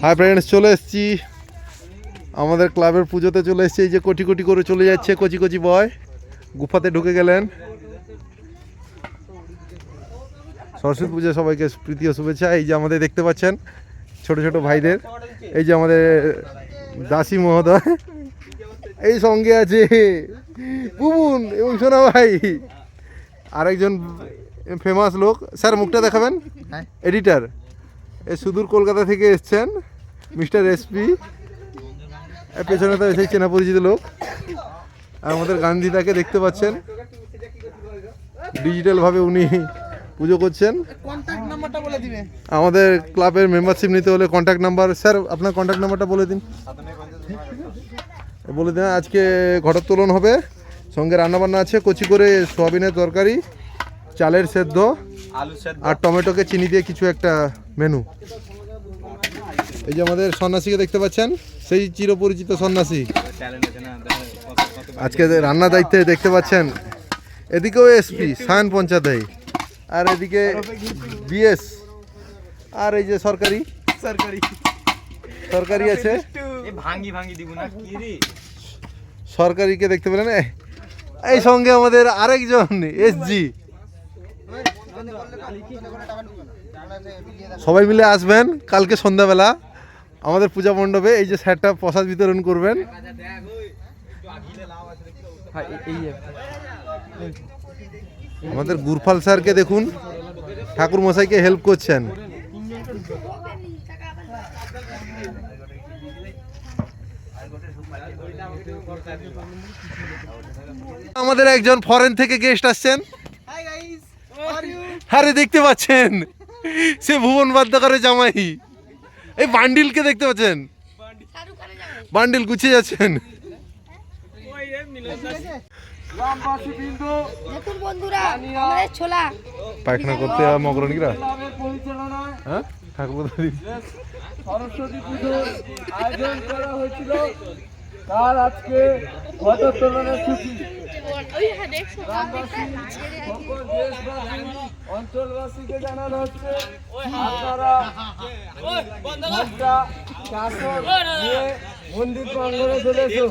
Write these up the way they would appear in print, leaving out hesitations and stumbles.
Hi friends, চলে এসেছি আমাদের ক্লাবের পুজোতে। চলে এসেছি, এই যে কোটি কোটি করে চলে যাচ্ছে কচি কচি বয়। গুফাতে ঢুকে গেলেন। সরস্বতী পূজা সবাইকে প্রীতি ও শুভেচ্ছা। এই যে আমাদের দেখতে পাচ্ছেন ছোট ছোট ভাইদের, এই যে আমাদের দাসী মহোদয়, এই সঙ্গে আছে বুবুন এবং সোনা ভাই, আরেকজন ফেমাস লোক। স্যার মুখটা দেখাবেন। এডিটার, এই সুদূর কলকাতা থেকে এসছেন মিস্টার এসপি। পেছনে তো সেই চেনা পরিচিত লোক। আর আমাদের গান্ধীদাকে দেখতে পাচ্ছেন, ডিজিটালভাবে উনি পুজো করছেন। আমাদের ক্লাবের মেম্বারশিপ নিতে হলে কন্ট্যাক্ট নাম্বার, স্যার আপনার কন্ট্যাক্ট নাম্বারটা বলে দিন। বলে দিন। আজকে ঘটোত্তোলন হবে, সঙ্গে রান্নাবান্না আছে, কচি করে সোয়াবিনের তরকারি, চালের সেদ্ধ, আর টমেটোকে চিনি দিয়ে কিছু একটা মেনু। এই যে আমাদের সন্ন্যাসীকে দেখতে পাচ্ছেন, সেই চিরপরিচিত সন্ন্যাসী। আজকে রান্নার দায়িত্বে দেখতে পাচ্ছেন এদিকেও এসপি সায়ন পঞ্চায়েত, আর এদিকে বিএস, আর এই যে সরকারি আছে। সরকারিকে দেখতে পেলেন। এই সঙ্গে আমাদের আরেকজন এসজি। সবাই মিলে আসবেন কালকে সন্ধ্যাবেলা আমাদের পূজা মণ্ডপে। এই যে স্যারটা প্রসাদ বিতরণ করবেন। আমাদের গুরফাল স্যারকে দেখুন, ঠাকুর মশাইকে হেল্প করছেন। আমাদের একজন ফরেন থেকে গেস্ট আসছেন। আরে দেখতে পাচ্ছেন, সে ভুবন বাদ্যকরের জামাই। এই বান্ডিলকে দেখতে পাচ্ছেন, বান্ডিল গুছিয়ে যাচ্ছেন। পায়খানা করতে মগরণীরা সরস্বতী পুজোর আয়োজন করা হয়েছিল। তার আজকে ঘটোত্তোলনের ছুটি। অঞ্চলবাসীকে জানানো হচ্ছে আপনারা মন্দির প্রাঙ্গণে চলে এসো।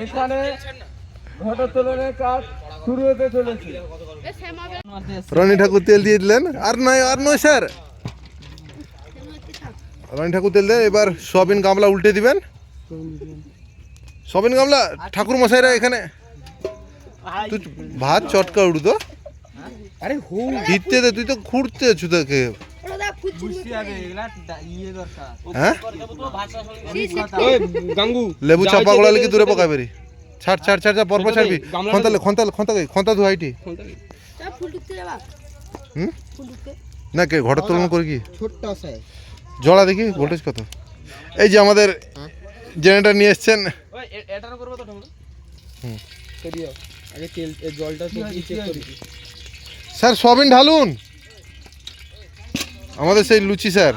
এখানে ঘটোত্তোলনের কাজ শুরু হতে চলেছে। রনি ঠাকুর তেল দিয়ে দিলেন। আর নয় স্যার, রনি ঠাকুর তেল দেন। এবার সবিন গামলা উল্টে দিবেন। সবিন গামলা ঠাকুর মশাইরা এখানে তুই ভাত চটকা উড়ু তো। আরে দিতে দে, তুই তো খুঁড়তে আছো তাকে। হ্যাঁ, লেবু চাপা গোড়া লিখে দূরে পকাই বেরি। ছাড় ছাড় ছাড়, পরপর ছাড়বি। খন্তা ধু হাইটি। না কে ঘটোত্তোলন করি কি জলা দেখি ভোল্টেজ কত। এই যে আমাদের জেনারেটর নিয়ে এসছেন। স্যার সবিন ঢালুন। আমাদের সেই লুচি স্যার,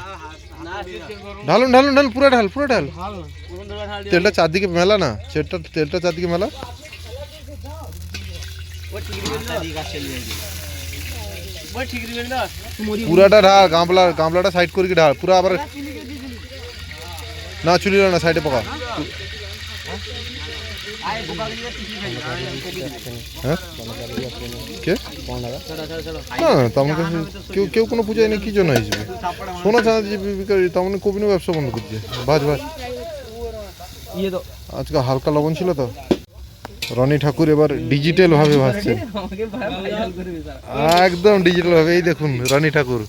ঢালুন ঢালুন ঢালুন, পুরো ঢাল পুরো ঢাল। তেলটা চারদিকে মেলা না, তেলটা চারদিকে মেলা। পুরাটা ঢাল, গামলাটা সাইড করে ঢাল পুরা। আবার না চুলি না, সাইডে পকা। তেমন কেউ কোনো পূজায় নেই, কি জন্য হিসেবে সোনা চাঁদা তেমন কবিনও ব্যবসা বন্ধ করছে। ভাজ আজকে হালকা লবণ ছিল তো। রনি ঠাকুর এবার ডিজিটাল ভাবে ভাজছেন, একদম ডিজিটাল ভাবে। এই দেখুন রনি ঠাকুর,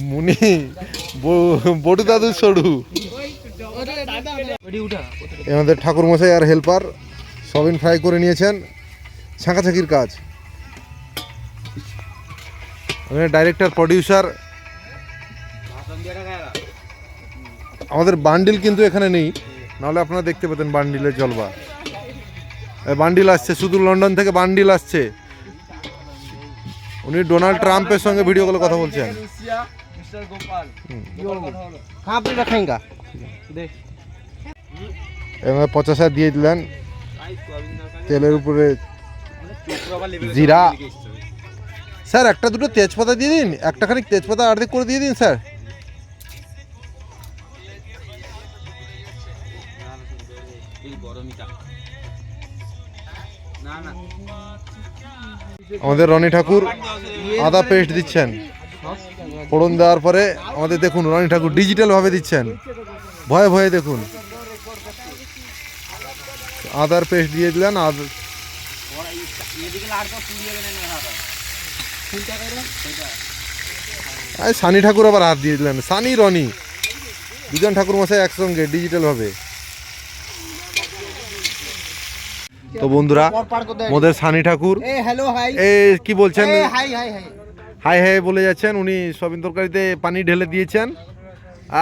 মুনি বড়ু দাদু সড়ু। আমাদের ঠাকুর মশাই আর হেল্পার সবিন ফ্রাই করে নিয়েছেন। ছাঁকাছাকির কাজ। ডাইরেক্টর প্রডিউসার আমাদের বান্ডিল কিন্তু এখানে নেই, নাহলে আপনারা দেখতে পেতেন বান্ডিলের জলবা। বান্ডিল আসছে শুধু লন্ডন থেকে, বান্ডিল আসছে। উনি ডোনাল্ড ট্রাম্পের সঙ্গে ভিডিও কলে কথা বলছেন। এবার 50 দিয়ে দিলেন তেলের উপরে জিরা। স্যার একটা দুটো তেজপাতা দিয়ে দিন, একটা খানিক তেজপাতা অর্ধেক করে দিয়ে দিন স্যার। আমাদের রনি ঠাকুর আদা পেস্ট দিচ্ছেন, ফোড়ন দেওয়ার পরে আমাদের দেখুন রনি ঠাকুর ডিজিটাল ভাবে দিচ্ছেন, ভয়ে ভয়ে দেখুন আদার পেস্ট দিয়ে দিলেন। সানি ঠাকুর আবার হাত দিয়ে দিলেন, সানি রনি দুজন ঠাকুর মশাই একসঙ্গে ডিজিটাল ভাবে। তো বন্ধুরা মোদের সানি ঠাকুর কি বলছেন, হাই হাই বলে যাচ্ছেন। উনি সয়াবিন তরকারিতে পানি ঢেলে দিয়েছেন,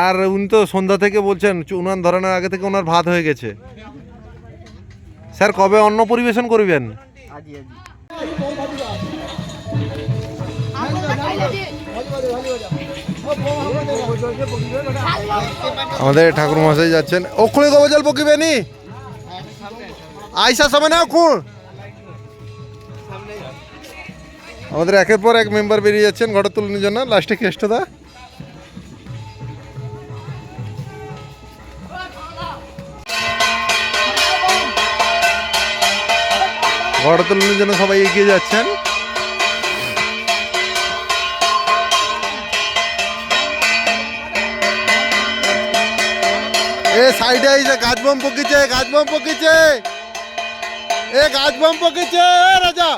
আর উনি তো সন্ধ্যা থেকে বলছেন উনান ধরানোর আগে থেকে ওনার ভাত হয়ে গেছে। স্যার কবে অন্ন পরিবেশন করবেন? আমাদের ঠাকুর মশাই যাচ্ছেন, ওখানে গোবর জল পকিবে নি আইসা সময় না খুঁড়। আমাদের একের পর এক মেম্বার বেরিয়ে যাচ্ছেন ঘটের তুলনের জন্য। লাস্টে কেষ্টদা ঘটের তুলনের জন্য সবাই এগিয়ে যাচ্ছেন। এ সাইডে আইসে গাছ বম পকিছে, গাছ বম পকিছে, এ গাছ বম পকিছে রাজা।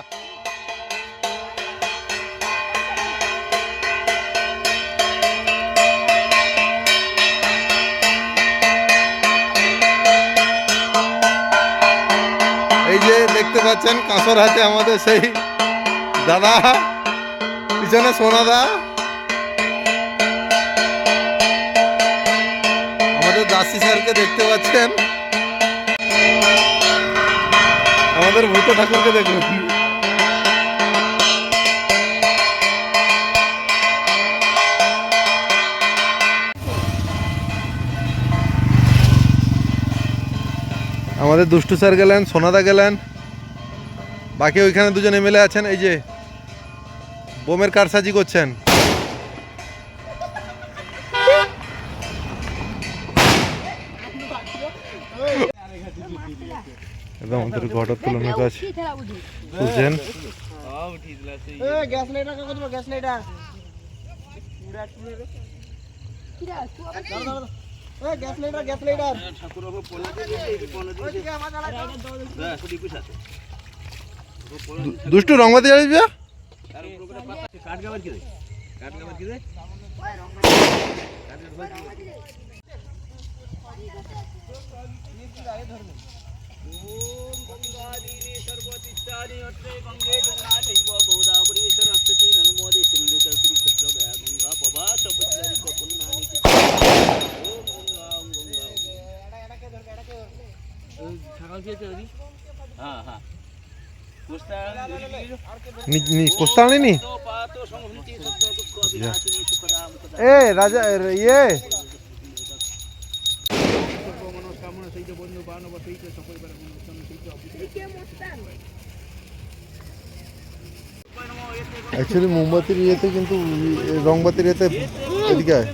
এই যে দেখতে পাচ্ছেন কাঁসর হাতে আমাদের সেই দাদা, পিছনে সোনাদা, আমাদের দাসী স্যারকে দেখতে পাচ্ছেন, আমাদের ভূত ঠাকুরকে দেখুন। আমাদের দুষ্টু স্যার গেলেন, সোনাদা গেলেন, বাকি ওইখানে দুজন এমএলএ আছেন। এই যে বোমের কারসাজি করছেন। একদম আমাদের ঘটের তুলনের কাজ বুঝছেন। দুষ্টু রংবাতি জ্বালিস কোস্তানি নি এ রাজা ইয়ে অ্যাকচুয়ালি মোমবাতির ইয়েতে কিন্তু রংবাতির ইয়েতে এদিকে আয়।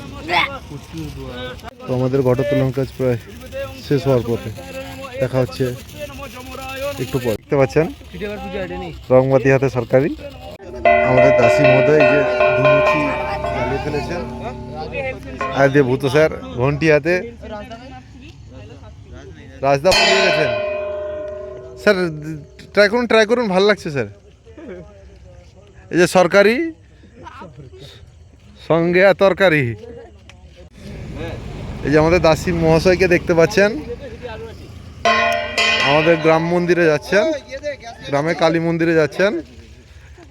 তো আমাদের ঘটের তুলন কাজ প্রায় শেষ হওয়ার পথে, দেখা হচ্ছে একটু পর। দেখতে পাচ্ছেন রংবাতি হাতে সরকারি আমাদের দাসী মহোদয় এই যে ধুমুচি জ্বালিয়ে ফেলেছেন, আর দিয়ে ভূত স্যার ঘন্টি হাতে রাজদা পড়িয়ে গেছেন। স্যার ট্রাই করুন ভালো লাগছে স্যার। এই যে সরকারি সঙ্গে তরকারি। এই যে আমাদের দাসী মহাশয়কে দেখতে পাচ্ছেন, আমাদের গ্রাম মন্দিরে যাচ্ছেন, গ্রামে কালী মন্দিরে যাচ্ছেন।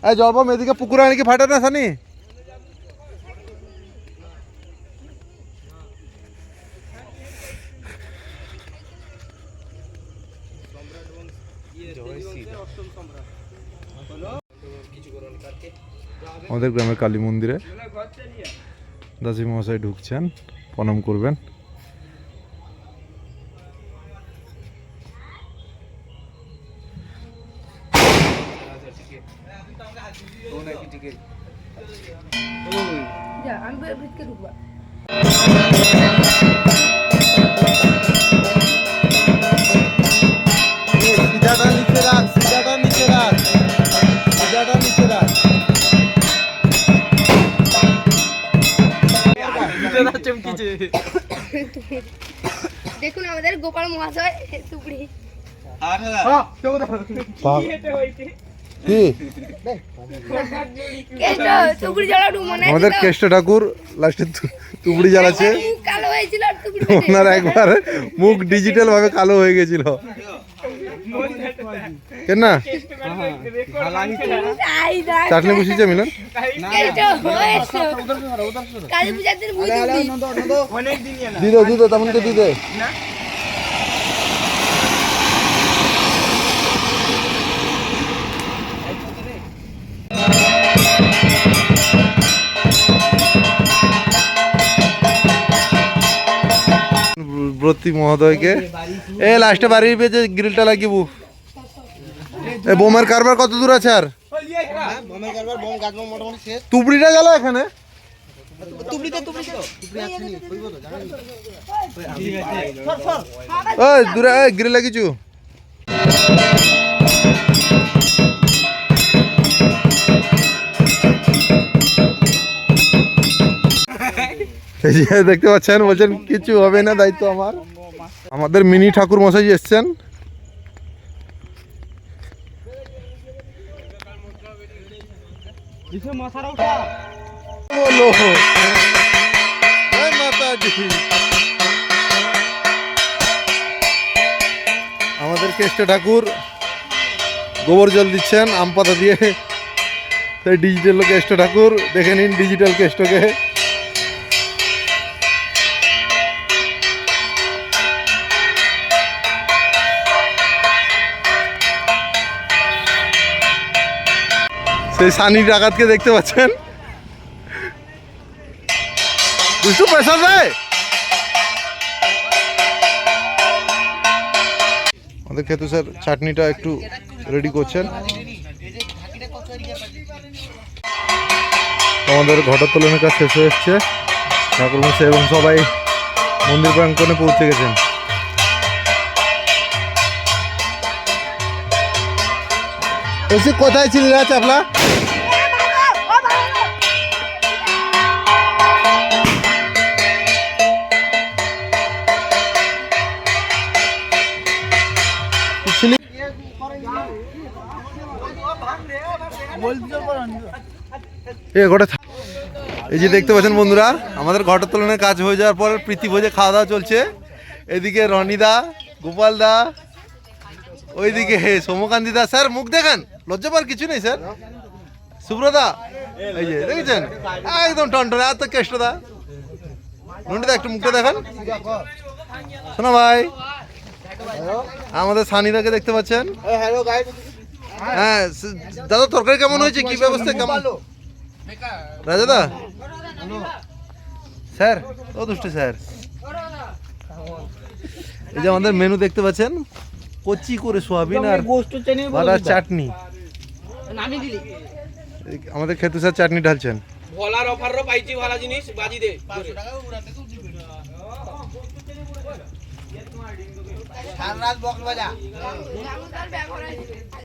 এই জলপাম এদিকে পুকুরে নাকি ফাটে না সানি। আমাদের গ্রামের কালী মন্দিরে দাসী মহাশয় ঢুকছেন, প্রণাম করবেন। দেখুন আমাদের গোপাল মহাশয় তুবড়ি কি কেষ্ট তুবড়ি জ্বালানো মনে আছে আমাদের তো? কেষ্ট ঠাকুর লাস্টে তুবড়ি জ্বালাচ্ছে। একবার মুখ কালো হয়েছিল আর তুবড়ি ওনার একবার মুখ ডিজিটাল ভাবে কালো হয়ে গেছিল। কেন না তাই না চাটনি বসিয়েছে মিলন? কেষ্ট হয়েছে কালী পূজার দিন বুঝলি দিদে দিদে তেমন তো দিদে। ব্রতী মহোদয়কে এ লাস্টে বাড়ির পেয়েছে গ্রিলটা লাগিয়ে এ বোমের কারবার কত দূর আছে আর? তুবড়িটা গেল এখানে ওই দূরে গ্রিল লাগিয়েছু। এই যে দেখতে পাচ্ছেন, বলছেন কিছু হবে না, দায়িত্ব আমার। আমাদের মিনি ঠাকুর মশাই এসছেন। বলো জয় মাতাজি। আমাদের কেষ্ট ঠাকুর গোবর জল দিচ্ছেন আম পাতা দিয়ে। সেই ডিজিটাল কেষ্ট ঠাকুর, দেখে নিন ডিজিটাল কেষ্টকে। সেই সানি ডাকাতকে দেখতে পাচ্ছেন, দুষ্টু পয়সা দেয়। আমাদের খেতু স্যার চাটনিটা একটু রেডি করছেন। আমাদের ঘটোত্তোলনের কাজ শেষ হয়ে এসছে। ঠাকুর মশাই এবং সবাই মন্দির প্রাঙ্গণে পৌঁছে গেছেন। কোথায় ছিল চাপলা? এই যে দেখতে পাচ্ছেন বন্ধুরা, আমাদের ঘটোত্তোলনের কাজ হয়ে যাওয়ার পর প্রীতি ভোজে খাওয়া দাওয়া চলছে। এদিকে রনিদা, গোপাল দা, ওইদিকে সৌমকান্তি দা। স্যার মুখ দেখান, লজ্জা পাওয়ার কিছু নেই স্যার। সুব্রদা, এই যে দেখেছেন একদম টনটনে। আর তো কেষ্টদা, নন্ডিদা একটু মুখটা দেখান। শোনো ভাই, আমাদের সানিদাকে দেখতে পাচ্ছেন। হ্যাঁ দাদা, তরকারি কেমন হয়েছে, কি ব্যবস্থা কেমন? রাজাদা স্যার, ও দুষ্টু স্যার। এই যে আমাদের মেনু দেখতে পাচ্ছেন, কচি করে সোয়াবিন আর বাদার চাটনি। আমাদের খেতু স্যার চাটনি ঢালছেন। ভলার অফার রো পাইছি ভালো জিনিস বাজি দে 500 রাত বকল বাজা।